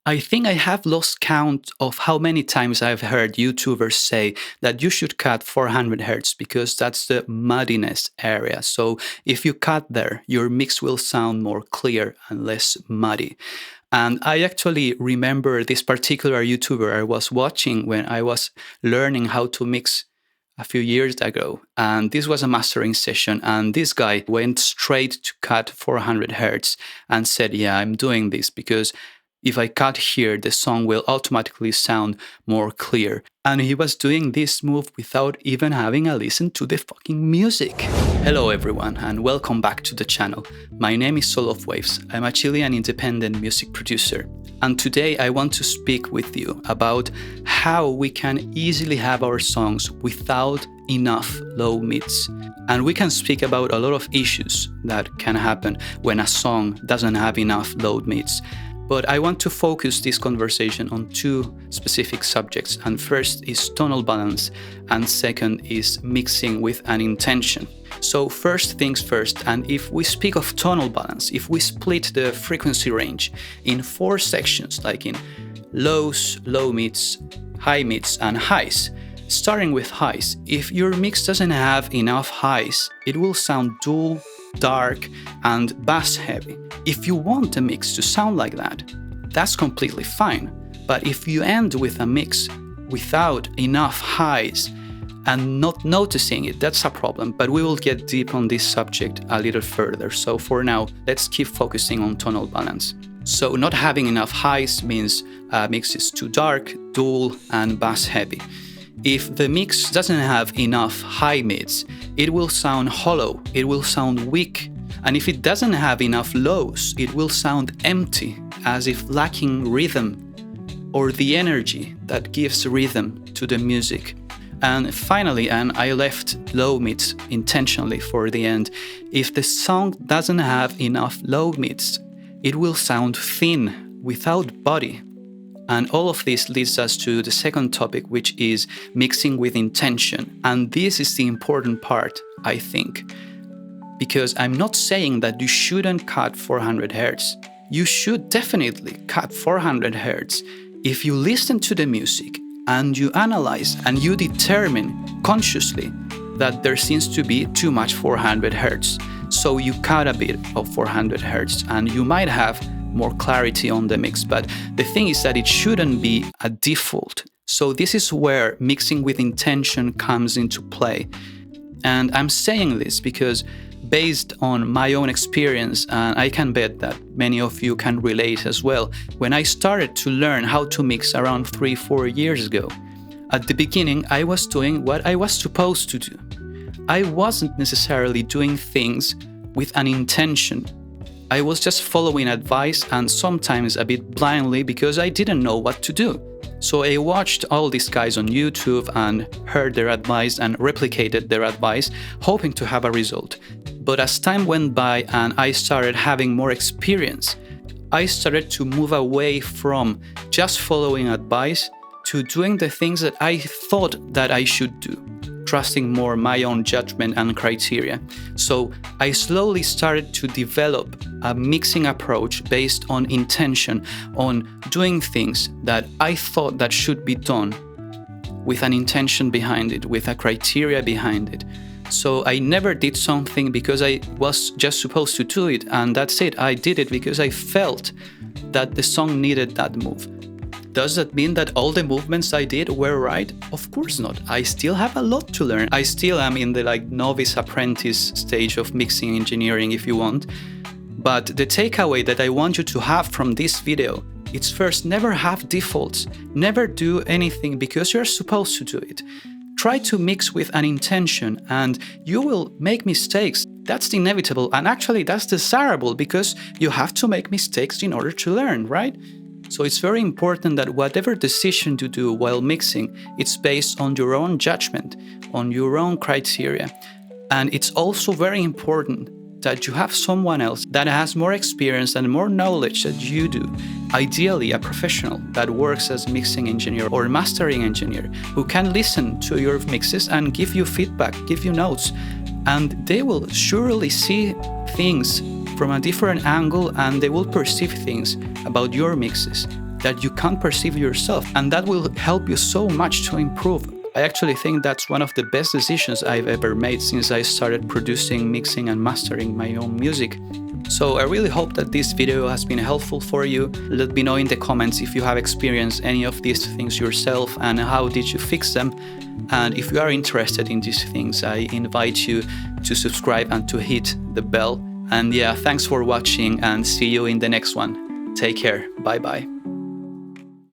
I think I have lost count of how many times I've heard YouTubers say that you should cut 400 hertz because that's the muddiness area. So if you cut there, your mix will sound more clear and less muddy. And I actually remember this particular YouTuber I was watching when I was learning how to mix a few years ago. And this was a mastering session. And this guy went straight to cut 400 hertz and said, yeah, I'm doing this because if I cut here, the song will automatically sound more clear. And he was doing this move without even having a listen to the fucking music. Hello everyone, and welcome back to the channel. My name is Soul of Waves. I'm a Chilean independent music producer. And today I want to speak with you about how we can easily have our songs without enough low mids. And we can speak about a lot of issues that can happen when a song doesn't have enough low mids. But I want to focus this conversation on two specific subjects. And first is tonal balance, and second is mixing with an intention. So first things first, and if we speak of tonal balance, if we split the frequency range in 4 sections, like in lows, low mids, high mids, and highs, starting with highs, if your mix doesn't have enough highs, it will sound dull, dark, and bass heavy. If you want a mix to sound like that, that's completely fine. But if you end with a mix without enough highs and not noticing it, that's a problem. But we will get deep on this subject a little further. So for now, let's keep focusing on tonal balance. So not having enough highs means a mix is too dark, dull, and bass heavy. If the mix doesn't have enough high mids, it will sound hollow, it will sound weak. And if it doesn't have enough lows, it will sound empty, as if lacking rhythm or the energy that gives rhythm to the music. And finally, and I left low mids intentionally for the end, if the song doesn't have enough low mids, it will sound thin, without body. And all of this leads us to the second topic, which is mixing with intention. And this is the important part, I think, because I'm not saying that you shouldn't cut 400 hertz. You should definitely cut 400 hertz if you listen to the music and you analyze and you determine consciously that there seems to be too much 400 hertz. So you cut a bit of 400 hertz and you might have more clarity on the mix. But the thing is that it shouldn't be a default. So this is where mixing with intention comes into play. And I'm saying this because based on my own experience, and I can bet that many of you can relate as well, when I started to learn how to mix around 3-4 years ago, at the beginning I was doing what I was supposed to do. I wasn't necessarily doing things with an intention. I was just following advice, and sometimes a bit blindly because I didn't know what to do. So I watched all these guys on YouTube and heard their advice and replicated their advice, hoping to have a result. But as time went by and I started having more experience, I started to move away from just following advice to doing the things that I thought that I should do, trusting more my own judgment and criteria. So I slowly started to develop a mixing approach based on intention, on doing things that I thought that should be done with an intention behind it, with a criteria behind it. So I never did something because I was just supposed to do it, and that's it. I did it because I felt that the song needed that move. Does that mean that all the movements I did were right? Of course not. I still have a lot to learn. I still am in the novice apprentice stage of mixing engineering, if you want. But the takeaway that I want you to have from this video, it's first, never have defaults. Never do anything because you're supposed to do it. Try to mix with an intention, and you will make mistakes. That's inevitable, and actually that's desirable because you have to make mistakes in order to learn, right? So it's very important that whatever decision you do while mixing, it's based on your own judgment, on your own criteria. And it's also very important that you have someone else that has more experience and more knowledge than you do. Ideally, a professional that works as mixing engineer or mastering engineer who can listen to your mixes and give you feedback, give you notes. And they will surely see things from a different angle, and they will perceive things about your mixes that you can't perceive yourself, and that will help you so much to improve. I actually think that's one of the best decisions I've ever made since I started producing, mixing, and mastering my own music. So I really hope that this video has been helpful for you. Let me know in the comments if you have experienced any of these things yourself and how did you fix them. And if you are interested in these things, I invite you to subscribe and to hit the bell. And yeah, thanks for watching and see you in the next one. Take care. Bye bye.